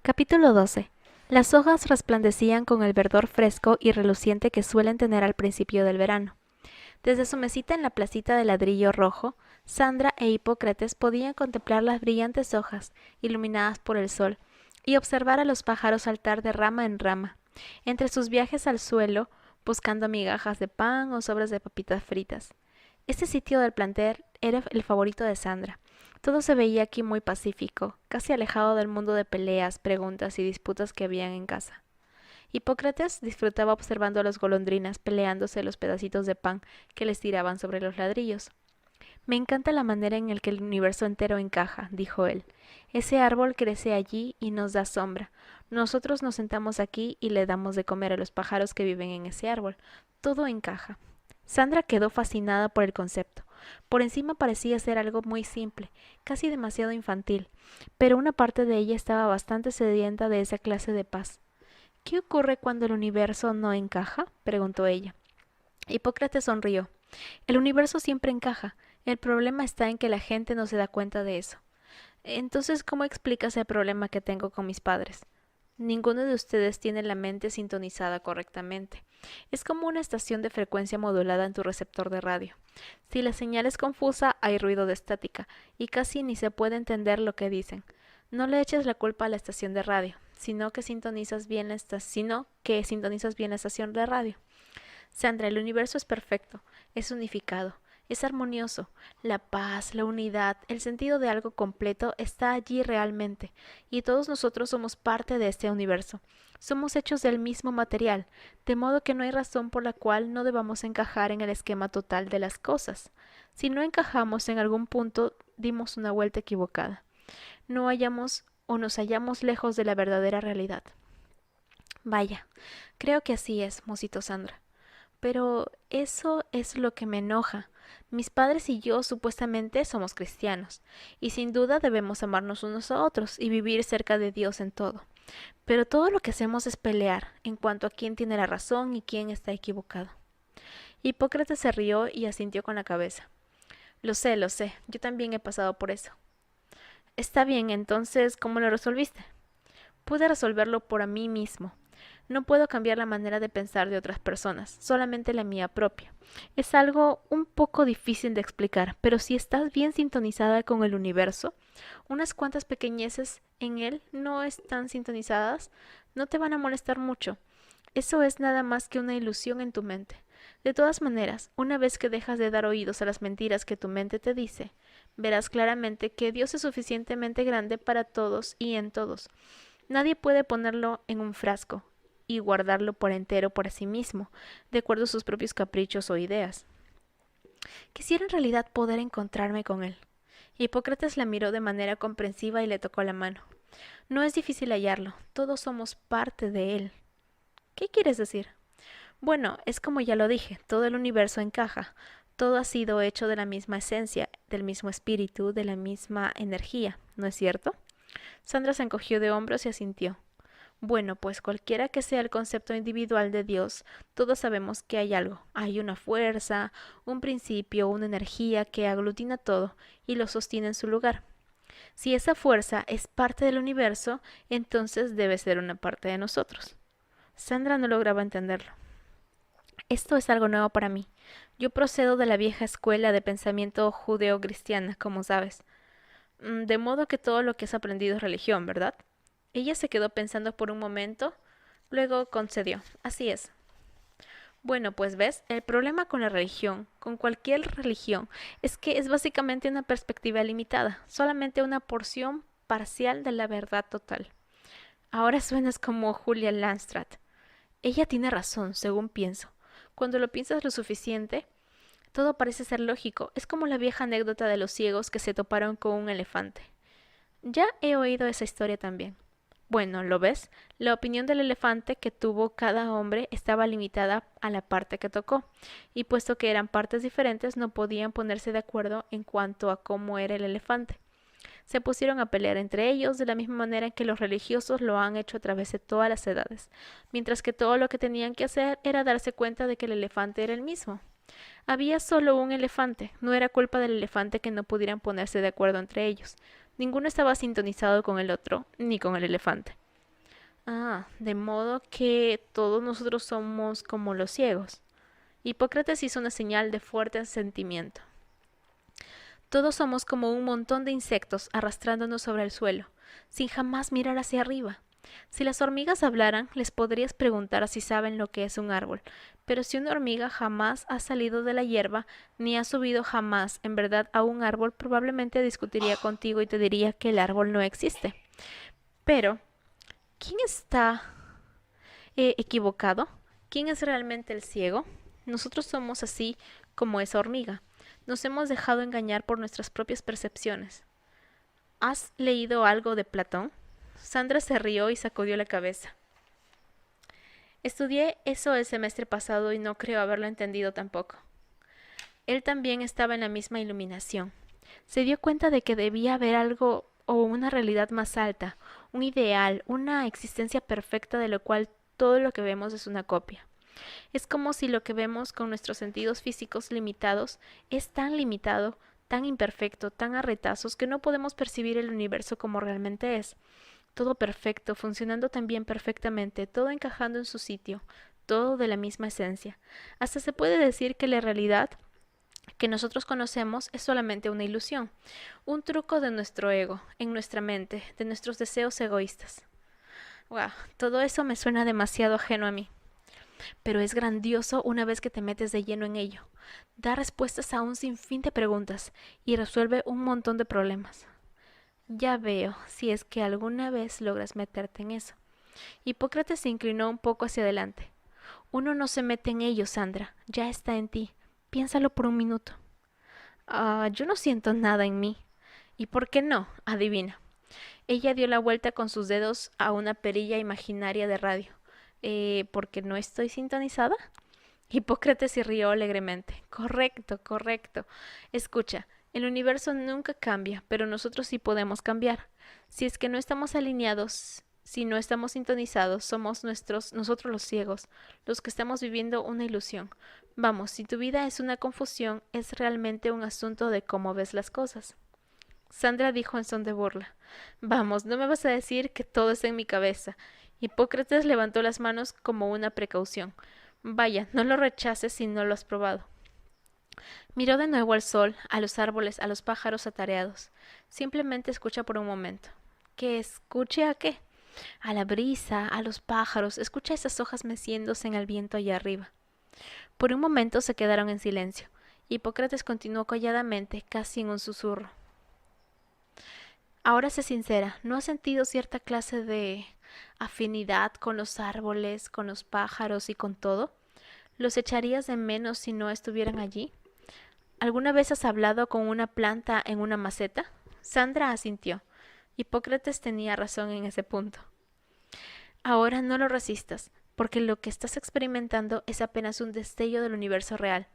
Capítulo 12. Las hojas resplandecían con el verdor fresco y reluciente que suelen tener al principio del verano. Desde su mesita en la placita de ladrillo rojo, Sandra e Hipócrates podían contemplar las brillantes hojas, iluminadas por el sol, y observar a los pájaros saltar de rama en rama, entre sus viajes al suelo, buscando migajas de pan o sobras de papitas fritas. Este sitio del planter era el favorito de Sandra. Todo se veía aquí muy pacífico, casi alejado del mundo de peleas, preguntas y disputas que habían en casa. Hipócrates disfrutaba observando a las golondrinas peleándose los pedacitos de pan que les tiraban sobre los ladrillos. Me encanta la manera en que el universo entero encaja, dijo él. Ese árbol crece allí y nos da sombra. Nosotros nos sentamos aquí y le damos de comer a los pájaros que viven en ese árbol. Todo encaja. Sandra quedó fascinada por el concepto. Por encima parecía ser algo muy simple, casi demasiado infantil, pero una parte de ella estaba bastante sedienta de esa clase de paz. ¿Qué ocurre cuando el universo no encaja?, preguntó ella. Hipócrates sonrió. El universo siempre encaja. El problema está en que la gente no se da cuenta de eso. Entonces, ¿cómo explicas el problema que tengo con mis padres? Ninguno de ustedes tiene la mente sintonizada correctamente. Es como una estación de frecuencia modulada en tu receptor de radio. Si la señal es confusa, hay ruido de estática, y casi ni se puede entender lo que dicen. No le eches la culpa a la estación de radio, sino que sintonizas bien la estación de radio. Sandra, el universo es perfecto, es unificado, es armonioso. La paz, la unidad, el sentido de algo completo está allí realmente, y todos nosotros somos parte de este universo. Somos hechos del mismo material, de modo que no hay razón por la cual no debamos encajar en el esquema total de las cosas. Si no encajamos en algún punto, dimos una vuelta equivocada. No hallamos o nos hallamos lejos de la verdadera realidad. Vaya, creo que así es, musitó Sandra. Pero eso es lo que me enoja. Mis padres y yo supuestamente somos cristianos, y sin duda debemos amarnos unos a otros y vivir cerca de Dios en todo. Pero todo lo que hacemos es pelear en cuanto a quién tiene la razón y quién está equivocado. Hipócrates se rió y asintió con la cabeza. Lo sé, yo también he pasado por eso. Está bien, entonces, ¿cómo lo resolviste? Pude resolverlo por mí mismo. No puedo cambiar la manera de pensar de otras personas, solamente la mía propia. Es algo un poco difícil de explicar, pero si estás bien sintonizada con el universo, unas cuantas pequeñeces en él no están sintonizadas, no te van a molestar mucho. Eso es nada más que una ilusión en tu mente. De todas maneras, una vez que dejas de dar oídos a las mentiras que tu mente te dice, verás claramente que Dios es suficientemente grande para todos y en todos. Nadie puede ponerlo en un frasco y guardarlo por entero por sí mismo, de acuerdo a sus propios caprichos o ideas. Quisiera en realidad poder encontrarme con él. Hipócrates la miró de manera comprensiva y le tocó la mano. No es difícil hallarlo, todos somos parte de él. ¿Qué quieres decir? Bueno, es como ya lo dije, todo el universo encaja, todo ha sido hecho de la misma esencia, del mismo espíritu, de la misma energía, ¿no es cierto? Sandra se encogió de hombros y asintió. Bueno, pues cualquiera que sea el concepto individual de Dios, todos sabemos que hay algo, hay una fuerza, un principio, una energía que aglutina todo y lo sostiene en su lugar. Si esa fuerza es parte del universo, entonces debe ser una parte de nosotros. Sandra no lograba entenderlo. Esto es algo nuevo para mí. Yo procedo de la vieja escuela de pensamiento judeo-cristiana, como sabes. De modo que todo lo que has aprendido es religión, ¿verdad? Ella se quedó pensando por un momento, luego concedió. Así es. Bueno, pues ves, el problema con la religión, con cualquier religión, es que es básicamente una perspectiva limitada, solamente una porción parcial de la verdad total. Ahora suenas como Julia Landstrat. Ella tiene razón, según pienso. Cuando lo piensas lo suficiente, todo parece ser lógico. Es como la vieja anécdota de los ciegos que se toparon con un elefante. Ya he oído esa historia también. Bueno, ¿lo ves? La opinión del elefante que tuvo cada hombre estaba limitada a la parte que tocó, y puesto que eran partes diferentes no podían ponerse de acuerdo en cuanto a cómo era el elefante. Se pusieron a pelear entre ellos de la misma manera en que los religiosos lo han hecho a través de todas las edades, mientras que todo lo que tenían que hacer era darse cuenta de que el elefante era el mismo. Había solo un elefante, no era culpa del elefante que no pudieran ponerse de acuerdo entre ellos. Ninguno estaba sintonizado con el otro, ni con el elefante. Ah, de modo que todos nosotros somos como los ciegos. Hipócrates hizo una señal de fuerte asentimiento. Todos somos como un montón de insectos arrastrándonos sobre el suelo, sin jamás mirar hacia arriba. Si las hormigas hablaran, les podrías preguntar si saben lo que es un árbol, pero si una hormiga jamás ha salido de la hierba, ni ha subido jamás en verdad a un árbol, probablemente discutiría contigo y te diría que el árbol no existe. Pero, ¿quién está equivocado? ¿Quién es realmente el ciego? Nosotros somos así como esa hormiga. Nos hemos dejado engañar por nuestras propias percepciones. ¿Has leído algo de Platón? Sandra se rió y sacudió la cabeza. Estudié eso el semestre pasado y no creo haberlo entendido tampoco. Él también estaba en la misma iluminación. Se dio cuenta de que debía haber algo o una realidad más alta, un ideal, una existencia perfecta de lo cual todo lo que vemos es una copia. Es como si lo que vemos con nuestros sentidos físicos limitados es tan limitado, tan imperfecto, tan a retazos que no podemos percibir el universo como realmente es. Todo perfecto, funcionando también perfectamente, todo encajando en su sitio, todo de la misma esencia. Hasta se puede decir que la realidad que nosotros conocemos es solamente una ilusión, un truco de nuestro ego, en nuestra mente, de nuestros deseos egoístas. Wow, todo eso me suena demasiado ajeno a mí. Pero es grandioso una vez que te metes de lleno en ello. Da respuestas a un sinfín de preguntas y resuelve un montón de problemas. Ya veo, si es que alguna vez logras meterte en eso. Hipócrates se inclinó un poco hacia adelante. Uno no se mete en ello, Sandra. Ya está en ti. Piénsalo por un minuto. Yo no siento nada en mí. ¿Y por qué no? Adivina. Ella dio la vuelta con sus dedos a una perilla imaginaria de radio. ¿Porque no estoy sintonizada? Hipócrates se rió alegremente. Correcto, correcto. Escucha, el universo nunca cambia, pero nosotros sí podemos cambiar. Si es que no estamos alineados, si no estamos sintonizados, somos nosotros los ciegos, los que estamos viviendo una ilusión. Vamos, si tu vida es una confusión, es realmente un asunto de cómo ves las cosas. Sandra dijo en son de burla. Vamos, no me vas a decir que todo está en mi cabeza. Hipócrates levantó las manos como una precaución. Vaya, no lo rechaces si no lo has probado. Miró de nuevo al sol, a los árboles, a los pájaros atareados. Simplemente escucha por un momento. ¿Que escuche a qué? A la brisa, a los pájaros, escucha esas hojas meciéndose en el viento allá arriba. Por un momento se quedaron en silencio. Hipócrates continuó calladamente, casi en un susurro. Ahora sé sincera, ¿no has sentido cierta clase de afinidad con los árboles, con los pájaros y con todo? ¿Los echarías de menos si no estuvieran allí? ¿Alguna vez has hablado con una planta en una maceta? Sandra asintió. Hipócrates tenía razón en ese punto. Ahora no lo resistas, porque lo que estás experimentando es apenas un destello del universo real.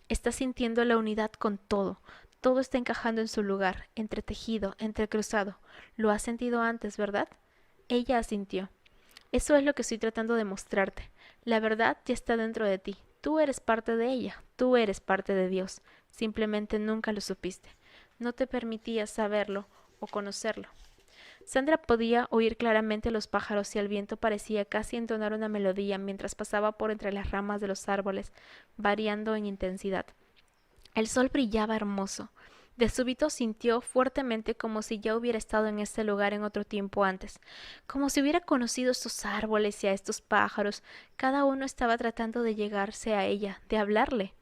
Estás sintiendo la unidad con todo. Todo está encajando en su lugar, entretejido, entrecruzado. Lo has sentido antes, ¿verdad? Ella asintió. Eso es lo que estoy tratando de mostrarte. La verdad ya está dentro de ti. Tú eres parte de ella. Tú eres parte de Dios. Simplemente nunca lo supiste. No te permitías saberlo o conocerlo. Sandra podía oír claramente los pájaros y el viento parecía casi entonar una melodía mientras pasaba por entre las ramas de los árboles, variando en intensidad. El sol brillaba hermoso. De súbito sintió fuertemente como si ya hubiera estado en este lugar en otro tiempo antes, como si hubiera conocido estos árboles y a estos pájaros. Cada uno estaba tratando de llegarse a ella, de hablarle.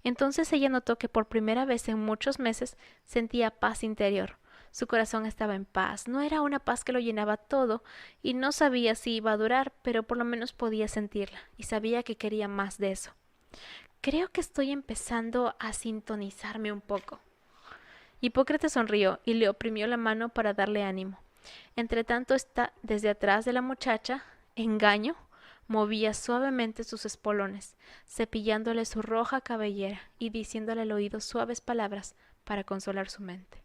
Entonces ella notó que por primera vez en muchos meses sentía paz interior. Su corazón estaba en paz. No era una paz que lo llenaba todo, y no sabía si iba a durar, pero por lo menos podía sentirla, y sabía que quería más de eso. Creo que estoy empezando a sintonizarme un poco. Hipócrates sonrió y le oprimió la mano para darle ánimo. Entretanto, desde atrás de la muchacha, Engaño, movía suavemente sus espolones, cepillándole su roja cabellera y diciéndole al oído suaves palabras para consolar su mente.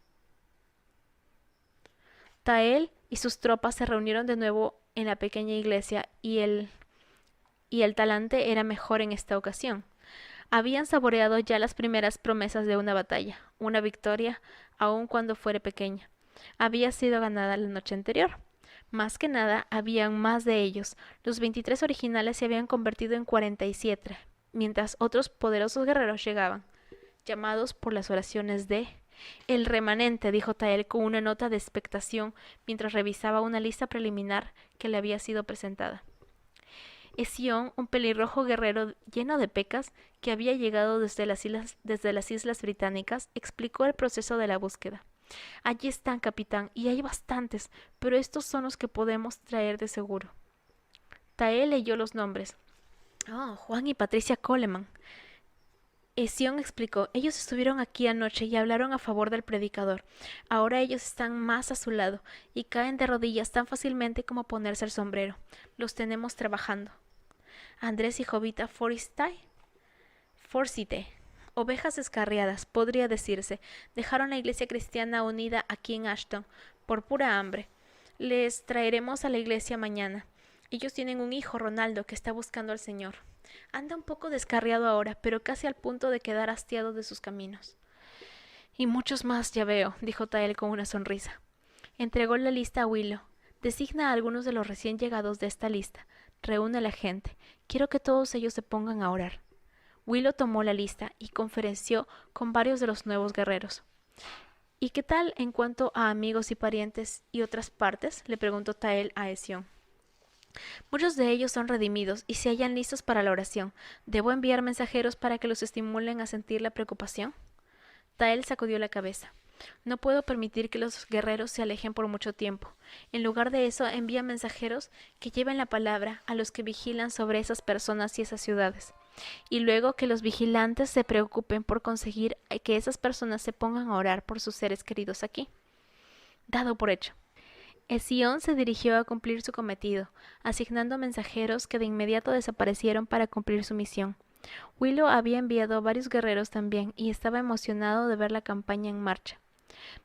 Tael y sus tropas se reunieron de nuevo en la pequeña iglesia y el talante era mejor en esta ocasión. Habían saboreado ya las primeras promesas de una batalla, una victoria, aun cuando fuere pequeña. Había sido ganada la noche anterior. Más que nada, habían más de ellos. Los 23 originales se habían convertido en 47, mientras otros poderosos guerreros llegaban, llamados por las oraciones de... El remanente, dijo Tael con una nota de expectación mientras revisaba una lista preliminar que le había sido presentada. Esión, un pelirrojo guerrero lleno de pecas que había llegado desde las islas británicas, explicó el proceso de la búsqueda. Allí están, capitán, y hay bastantes, pero estos son los que podemos traer de seguro. Tael leyó los nombres. Oh, Juan y Patricia Coleman. Esión explicó, ellos estuvieron aquí anoche y hablaron a favor del predicador. Ahora ellos están más a su lado y caen de rodillas tan fácilmente como ponerse el sombrero. Los tenemos trabajando. Andrés y Jovita Forsythe, ovejas descarriadas, podría decirse, dejaron la iglesia cristiana unida aquí en Ashton por pura hambre. Les traeremos a la iglesia mañana. Ellos tienen un hijo, Ronaldo, que está buscando al Señor. Anda un poco descarriado ahora, pero casi al punto de quedar hastiado de sus caminos. Y muchos más, ya veo, dijo Tael con una sonrisa. Entregó la lista a Willow. Designa a algunos de los recién llegados de esta lista. Reúne a la gente. Quiero que todos ellos se pongan a orar. Willow tomó la lista y conferenció con varios de los nuevos guerreros. ¿Y qué tal en cuanto a amigos y parientes y otras partes? Le preguntó Tael a Esión. Muchos de ellos son redimidos y se hallan listos para la oración. ¿Debo enviar mensajeros para que los estimulen a sentir la preocupación? Tael sacudió la cabeza. No puedo permitir que los guerreros se alejen por mucho tiempo. En lugar de eso, envía mensajeros que lleven la palabra a los que vigilan sobre esas personas y esas ciudades. Y luego que los vigilantes se preocupen por conseguir que esas personas se pongan a orar por sus seres queridos aquí. Dado por hecho. Esión se dirigió a cumplir su cometido, asignando mensajeros que de inmediato desaparecieron para cumplir su misión. Willow había enviado a varios guerreros también y estaba emocionado de ver la campaña en marcha.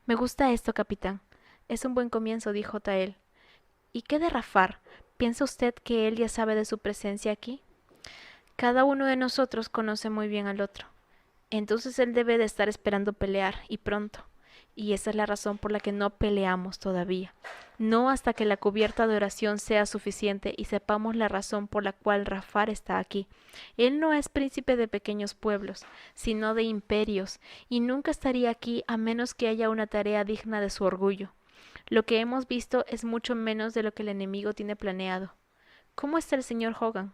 Me gusta esto, capitán. Es un buen comienzo, dijo Tael. ¿Y qué de Rafar? ¿Piensa usted que él ya sabe de su presencia aquí? Cada uno de nosotros conoce muy bien al otro. Entonces él debe de estar esperando pelear, y pronto. Y esa es la razón por la que no peleamos todavía. No hasta que la cubierta de oración sea suficiente y sepamos la razón por la cual Rafar está aquí. Él no es príncipe de pequeños pueblos, sino de imperios, y nunca estaría aquí a menos que haya una tarea digna de su orgullo. Lo que hemos visto es mucho menos de lo que el enemigo tiene planeado. ¿Cómo está el señor Hogan?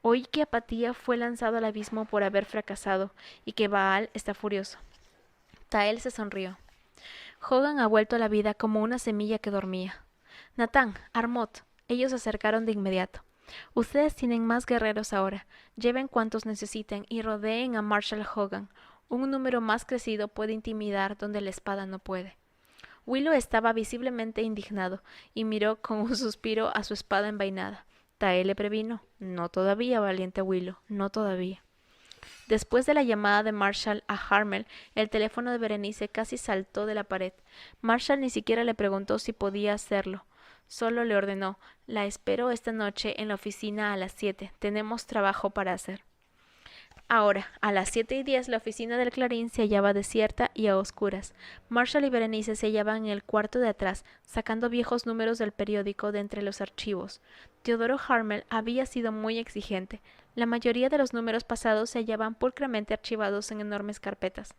Oí que Apatía fue lanzado al abismo por haber fracasado, y que Baal está furioso. Tael se sonrió. Hogan ha vuelto a la vida como una semilla que dormía. Natán, Armot, ellos se acercaron de inmediato. Ustedes tienen más guerreros ahora. Lleven cuantos necesiten y rodeen a Marshal Hogan. Un número más crecido puede intimidar donde la espada no puede. Willow estaba visiblemente indignado y miró con un suspiro a su espada envainada. Tael le previno. No todavía, valiente Willow, no todavía. Después de la llamada de Marshall a Harmel, el teléfono de Berenice casi saltó de la pared. Marshall ni siquiera le preguntó si podía hacerlo. Solo le ordenó: la espero esta noche en la oficina a las 7. Tenemos trabajo para hacer. Ahora, a las 7:10, la oficina del Clarín se hallaba desierta y a oscuras. Marshall y Berenice se hallaban en el cuarto de atrás, sacando viejos números del periódico de entre los archivos. Teodoro Harmel había sido muy exigente. La mayoría de los números pasados se hallaban pulcramente archivados en enormes carpetas.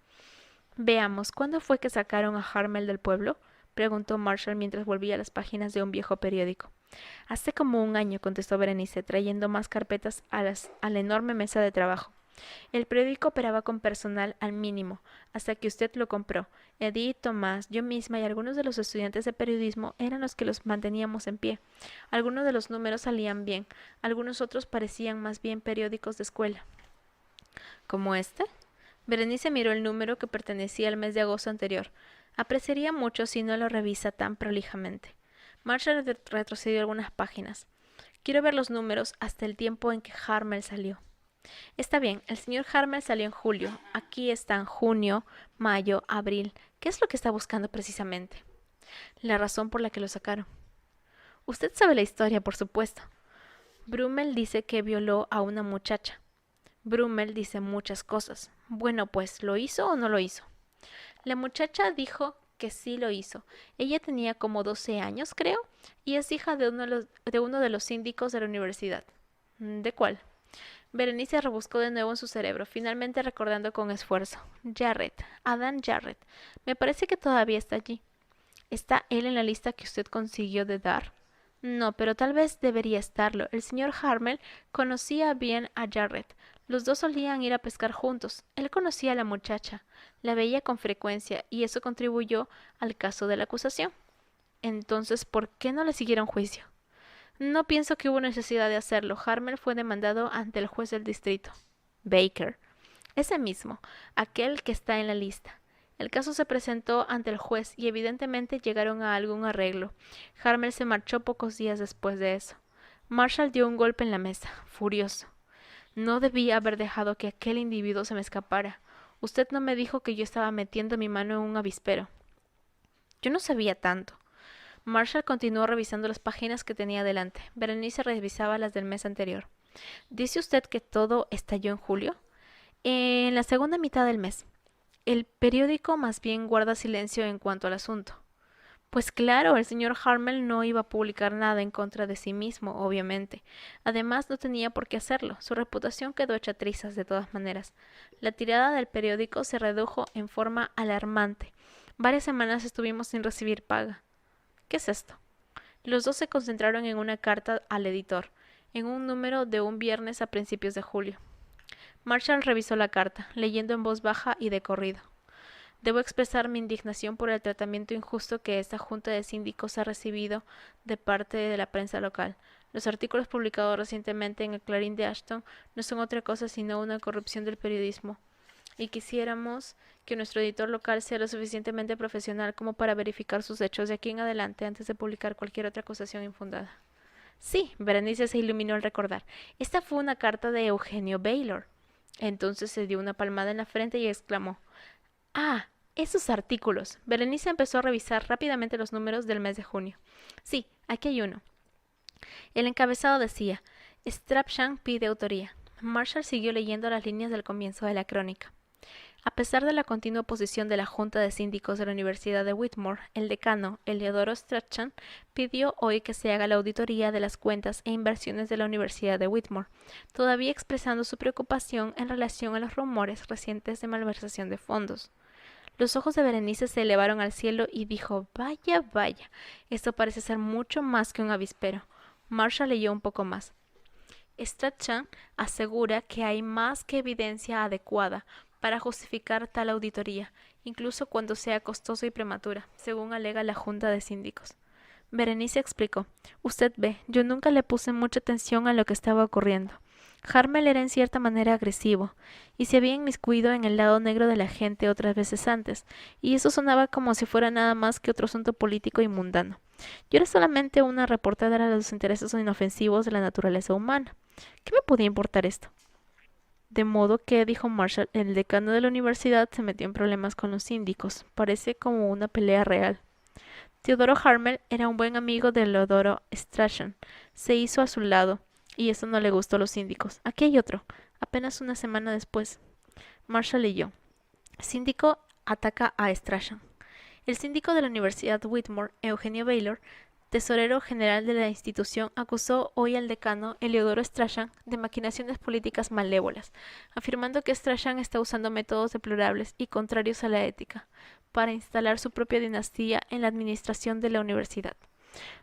Veamos, ¿cuándo fue que sacaron a Harmel del pueblo? Preguntó Marshall mientras volvía las páginas de un viejo periódico. Hace como un año, contestó Berenice, trayendo más carpetas a la enorme mesa de trabajo. El periódico operaba con personal al mínimo, hasta que usted lo compró. Edith, Tomás, yo misma y algunos de los estudiantes de periodismo eran los que los manteníamos en pie. Algunos de los números salían bien, algunos otros parecían más bien periódicos de escuela. ¿Como este? Berenice miró el número que pertenecía al mes de agosto anterior. Apreciaría mucho si no lo revisa tan prolijamente. Marshall retrocedió algunas páginas. Quiero ver los números hasta el tiempo en que Harmel salió. Está bien, el señor Harmel salió en julio. Aquí están junio, mayo, abril. ¿Qué es lo que está buscando precisamente? La razón por la que lo sacaron. Usted sabe la historia, por supuesto. Brummel dice que violó a una muchacha. Brummel dice muchas cosas. Bueno, pues, ¿lo hizo o no lo hizo? La muchacha dijo que sí lo hizo. Ella tenía como 12 años, creo, y es hija de uno de los síndicos de la universidad. ¿De cuál? Berenice rebuscó de nuevo en su cerebro, finalmente recordando con esfuerzo. Jarrett, Adán Jarrett. Me parece que todavía está allí. ¿Está él en la lista que usted consiguió de dar? No, pero tal vez debería estarlo. El señor Harmel conocía bien a Jarrett. Los dos solían ir a pescar juntos. Él conocía a la muchacha, la veía con frecuencia, y eso contribuyó al caso de la acusación. Entonces, ¿por qué no le siguieron juicio? No pienso que hubo necesidad de hacerlo. Harmel fue demandado ante el juez del distrito. Baker. Ese mismo, aquel que está en la lista. El caso se presentó ante el juez y evidentemente llegaron a algún arreglo. Harmel se marchó pocos días después de eso. Marshall dio un golpe en la mesa, furioso. No debía haber dejado que aquel individuo se me escapara. Usted no me dijo que yo estaba metiendo mi mano en un avispero. Yo no sabía tanto. Marshall continuó revisando las páginas que tenía delante. Berenice revisaba las del mes anterior. ¿Dice usted que todo estalló en julio? En la segunda mitad del mes. El periódico más bien guarda silencio en cuanto al asunto. Pues claro, el señor Harmel no iba a publicar nada en contra de sí mismo, obviamente. Además, no tenía por qué hacerlo. Su reputación quedó hecha trizas de todas maneras. La tirada del periódico se redujo en forma alarmante. Varias semanas estuvimos sin recibir paga. ¿Qué es esto? Los dos se concentraron en una carta al editor, en un número de un viernes a principios de julio. Marshall revisó la carta, leyendo en voz baja y de corrido. Debo expresar mi indignación por el tratamiento injusto que esta junta de síndicos ha recibido de parte de la prensa local. Los artículos publicados recientemente en el Clarín de Ashton no son otra cosa sino una corrupción del periodismo, y quisiéramos que nuestro editor local sea lo suficientemente profesional como para verificar sus hechos de aquí en adelante antes de publicar cualquier otra acusación infundada. Sí, Berenice se iluminó al recordar. Esta fue una carta de Eugenio Baylor. Entonces se dio una palmada en la frente y exclamó: ¡Ah! Esos artículos. Berenice empezó a revisar rápidamente los números del mes de junio. Sí, aquí hay uno. El encabezado decía: Strapsham pide autoría. Marshall siguió leyendo las líneas del comienzo de la crónica. A pesar de la continua oposición de la Junta de Síndicos de la Universidad de Whitmore, el decano, Eleodoro Strachan, pidió hoy que se haga la auditoría de las cuentas e inversiones de la Universidad de Whitmore, todavía expresando su preocupación en relación a los rumores recientes de malversación de fondos. Los ojos de Berenice se elevaron al cielo y dijo: «Vaya, vaya, esto parece ser mucho más que un avispero». Marshall leyó un poco más. Strachan asegura que hay más que evidencia adecuada para justificar tal auditoría, incluso cuando sea costosa y prematura, según alega la Junta de Síndicos. Berenice explicó: «Usted ve, yo nunca le puse mucha atención a lo que estaba ocurriendo. Harmel era en cierta manera agresivo, y se había inmiscuido en el lado negro de la gente otras veces antes, y eso sonaba como si fuera nada más que otro asunto político y mundano. Yo era solamente una reportera de los intereses inofensivos de la naturaleza humana. ¿Qué me podía importar esto?» De modo que, dijo Marshall, el decano de la universidad se metió en problemas con los síndicos. Parece como una pelea real. Teodoro Harmel era un buen amigo de Eleodoro Strachan. Se hizo a su lado, y eso no le gustó a los síndicos. Aquí hay otro. Apenas una semana después. Marshall leyó: Síndico ataca a Strachan. El síndico de la Universidad Whitmore, Eugenio Baylor, tesorero general de la institución, acusó hoy al decano Eleodoro Strachan de maquinaciones políticas malévolas, afirmando que Strachan está usando métodos deplorables y contrarios a la ética para instalar su propia dinastía en la administración de la universidad.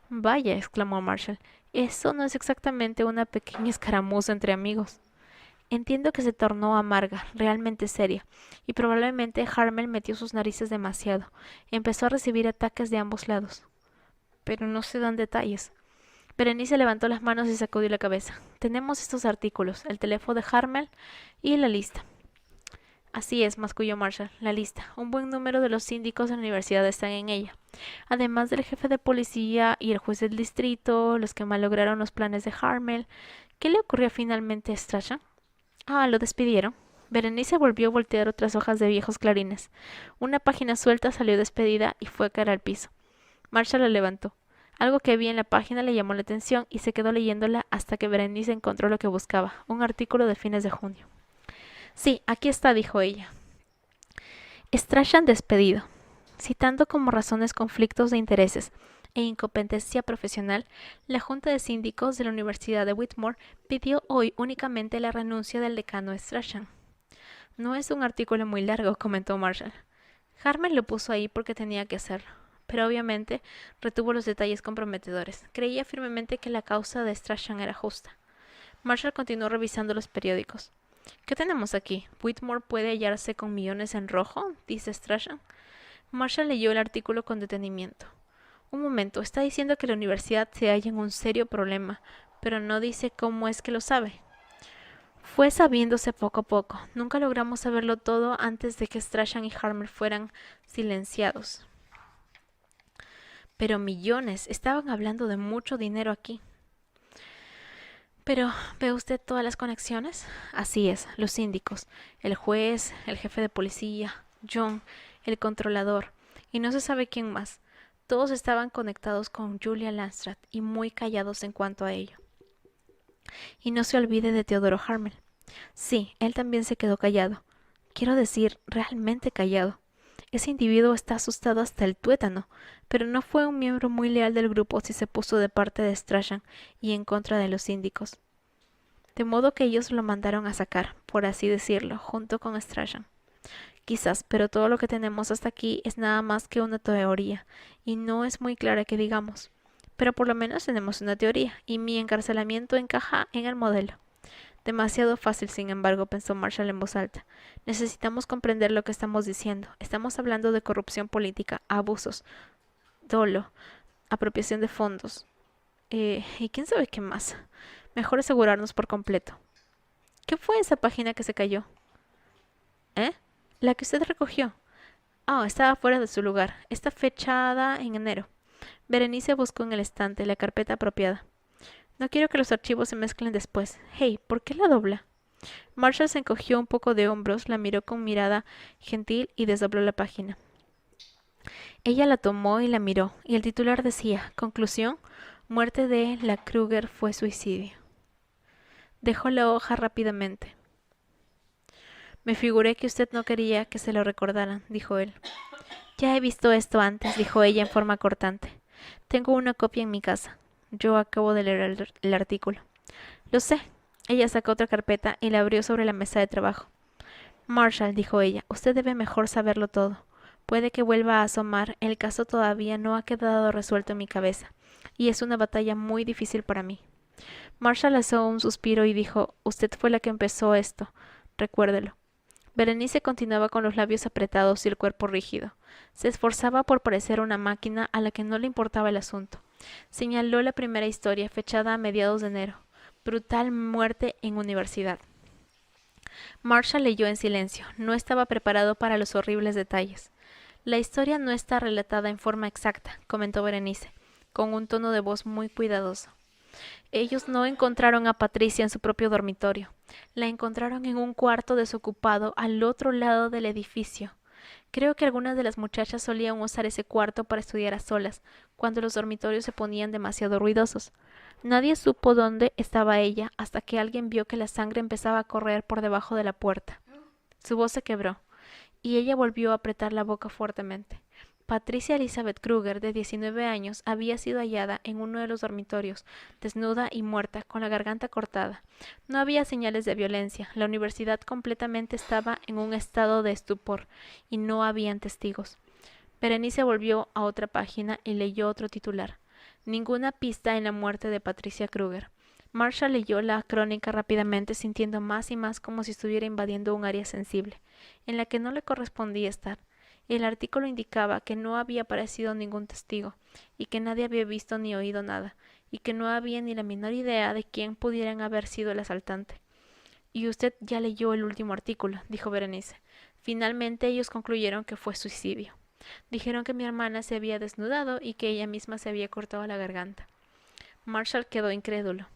«Vaya», exclamó Marshall, «eso no es exactamente una pequeña escaramuza entre amigos». Entiendo que se tornó amarga, realmente seria, y probablemente Harmel metió sus narices demasiado. Empezó a recibir ataques de ambos lados. Pero no se dan detalles. Berenice levantó las manos y sacudió la cabeza. Tenemos estos artículos, el teléfono de Harmel y la lista. Así es, masculló Marshall, la lista. Un buen número de los síndicos de la universidad están en ella. Además del jefe de policía y el juez del distrito, los que malograron los planes de Harmel. ¿Qué le ocurrió finalmente a Strachan? Ah, lo despidieron. Berenice volvió a voltear otras hojas de viejos clarines. Una página suelta salió despedida y fue a caer al piso. Marshall la levantó. Algo que había en la página le llamó la atención y se quedó leyéndola hasta que Berenice encontró lo que buscaba, un artículo de fines de junio. «Sí, aquí está», dijo ella. «Strachan despedido». Citando como razones conflictos de intereses e incompetencia profesional, la Junta de Síndicos de la Universidad de Whitmore pidió hoy únicamente la renuncia del decano Strachan. No es un artículo muy largo, comentó Marshall. Harman lo puso ahí porque tenía que hacerlo, pero obviamente retuvo los detalles comprometedores. Creía firmemente que la causa de Strachan era justa. Marshall continuó revisando los periódicos. ¿Qué tenemos aquí? ¿Whitmore puede hallarse con millones en rojo?, dice Strachan. Marshall leyó el artículo con detenimiento. Un momento, está diciendo que la universidad se halla en un serio problema, pero no dice cómo es que lo sabe. Fue sabiéndose poco a poco. Nunca logramos saberlo todo antes de que Strachan y Harmer fueran silenciados. Pero millones, estaban hablando de mucho dinero aquí. Pero, ¿ve usted todas las conexiones? Así es, los síndicos, el juez, el jefe de policía, John, el controlador, y no se sabe quién más. Todos estaban conectados con Julia Landstrat y muy callados en cuanto a ello. Y no se olvide de Teodoro Harmel. Sí, él también se quedó callado. Quiero decir, realmente callado. Ese individuo está asustado hasta el tuétano, pero no fue un miembro muy leal del grupo si se puso de parte de Strachan y en contra de los síndicos. De modo que ellos lo mandaron a sacar, por así decirlo, junto con Strachan. Quizás, pero todo lo que tenemos hasta aquí es nada más que una teoría, y no es muy clara que digamos. Pero por lo menos tenemos una teoría, y mi encarcelamiento encaja en el modelo. Demasiado fácil, sin embargo, pensó Marshall en voz alta. Necesitamos comprender lo que estamos diciendo. Estamos hablando de corrupción política, abusos, dolo, apropiación de fondos. ¿Y quién sabe qué más? Mejor asegurarnos por completo. ¿Qué fue esa página que se cayó? ¿Eh? La que usted recogió. Ah, estaba fuera de su lugar. Está fechada en enero. Berenice buscó en el estante la carpeta apropiada. No quiero que los archivos se mezclen después. Hey, ¿por qué la dobla? Marshall se encogió un poco de hombros, la miró con mirada gentil y desdobló la página. Ella la tomó y la miró, y el titular decía, conclusión, muerte de la Kruger fue suicidio. Dejó la hoja rápidamente. Me figuré que usted no quería que se lo recordaran, dijo él. Ya he visto esto antes, dijo ella en forma cortante. Tengo una copia en mi casa. Yo acabo de leer el artículo. Lo sé. Ella sacó otra carpeta y la abrió sobre la mesa de trabajo. Marshall, dijo ella, usted debe mejor saberlo todo. Puede que vuelva a asomar, el caso todavía no ha quedado resuelto en mi cabeza, y es una batalla muy difícil para mí. Marshall alzó un suspiro y dijo, usted fue la que empezó esto, recuérdelo. Berenice continuaba con los labios apretados y el cuerpo rígido. Se esforzaba por parecer una máquina a la que no le importaba el asunto. Señaló la primera historia, fechada a mediados de enero. Brutal muerte en universidad. Marshall leyó en silencio. No estaba preparado para los horribles detalles. La historia no está relatada en forma exacta, comentó Berenice, con un tono de voz muy cuidadoso. Ellos no encontraron a Patricia en su propio dormitorio. La encontraron en un cuarto desocupado al otro lado del edificio. Creo que algunas de las muchachas solían usar ese cuarto para estudiar a solas, cuando los dormitorios se ponían demasiado ruidosos. Nadie supo dónde estaba ella hasta que alguien vio que la sangre empezaba a correr por debajo de la puerta. Su voz se quebró, y ella volvió a apretar la boca fuertemente. Patricia Elizabeth Kruger, de 19 años, había sido hallada en uno de los dormitorios, desnuda y muerta, con la garganta cortada. No había señales de violencia. La universidad completamente estaba en un estado de estupor, y no habían testigos. Berenice volvió a otra página y leyó otro titular. Ninguna pista en la muerte de Patricia Kruger. Marshall leyó la crónica rápidamente, sintiendo más y más como si estuviera invadiendo un área sensible, en la que no le correspondía estar. El artículo indicaba que no había aparecido ningún testigo, y que nadie había visto ni oído nada, y que no había ni la menor idea de quién pudieran haber sido el asaltante. Y usted ya leyó el último artículo, dijo Berenice. Finalmente ellos concluyeron que fue suicidio. Dijeron que mi hermana se había desnudado y que ella misma se había cortado la garganta. Marshall quedó incrédulo.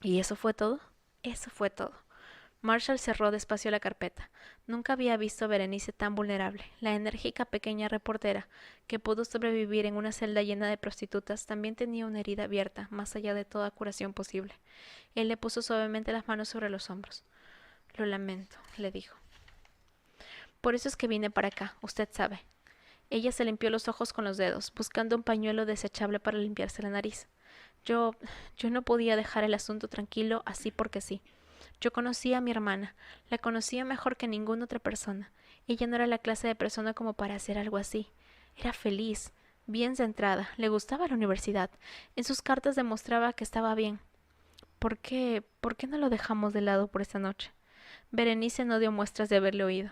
¿Y eso fue todo? Eso fue todo. Marshall cerró despacio la carpeta. Nunca había visto a Berenice tan vulnerable. La enérgica pequeña reportera, que pudo sobrevivir en una celda llena de prostitutas, también tenía una herida abierta, más allá de toda curación posible. Él le puso suavemente las manos sobre los hombros. Lo lamento, le dijo. Por eso es que vine para acá, usted sabe. Ella se limpió los ojos con los dedos, buscando un pañuelo desechable para limpiarse la nariz. Yo yo no podía dejar el asunto tranquilo así porque sí. Yo conocía a mi hermana, la conocía mejor que ninguna otra persona. Ella no era la clase de persona como para hacer algo así. Era feliz, bien centrada, le gustaba la universidad. En sus cartas demostraba que estaba bien. ¿Por qué no lo dejamos de lado por esta noche? Berenice no dio muestras de haberle oído.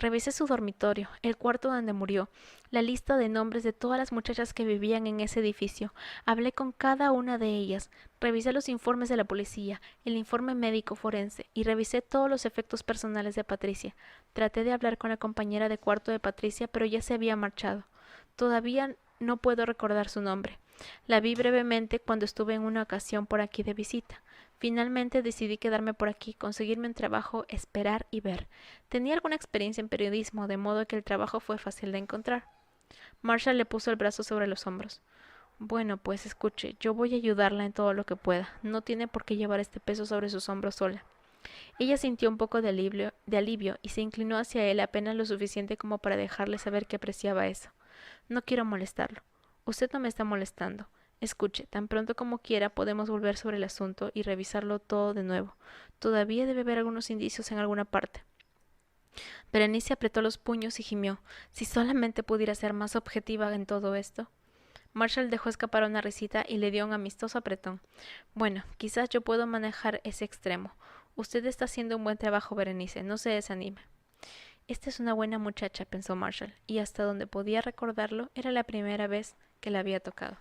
Revisé su dormitorio, el cuarto donde murió, la lista de nombres de todas las muchachas que vivían en ese edificio. Hablé con cada una de ellas. Revisé los informes de la policía, el informe médico forense y revisé todos los efectos personales de Patricia. Traté de hablar con la compañera de cuarto de Patricia, pero ya se había marchado. Todavía no puedo recordar su nombre. La vi brevemente cuando estuve en una ocasión por aquí de visita. Finalmente decidí quedarme por aquí, conseguirme un trabajo, esperar y ver. Tenía alguna experiencia en periodismo, de modo que el trabajo fue fácil de encontrar. Marshall le puso el brazo sobre los hombros. Bueno, pues escuche, yo voy a ayudarla en todo lo que pueda. No tiene por qué llevar este peso sobre sus hombros sola. Ella sintió un poco de alivio y se inclinó hacia él apenas lo suficiente como para dejarle saber que apreciaba eso. No quiero molestarlo. Usted no me está molestando. Escuche, tan pronto como quiera podemos volver sobre el asunto y revisarlo todo de nuevo. Todavía debe haber algunos indicios en alguna parte. Berenice apretó los puños y gimió. Si solamente pudiera ser más objetiva en todo esto. Marshall dejó escapar una risita y le dio un amistoso apretón. Bueno, quizás yo puedo manejar ese extremo. Usted está haciendo un buen trabajo, Berenice. No se desanime. Esta es una buena muchacha, pensó Marshall, y hasta donde podía recordarlo era la primera vez que la había tocado.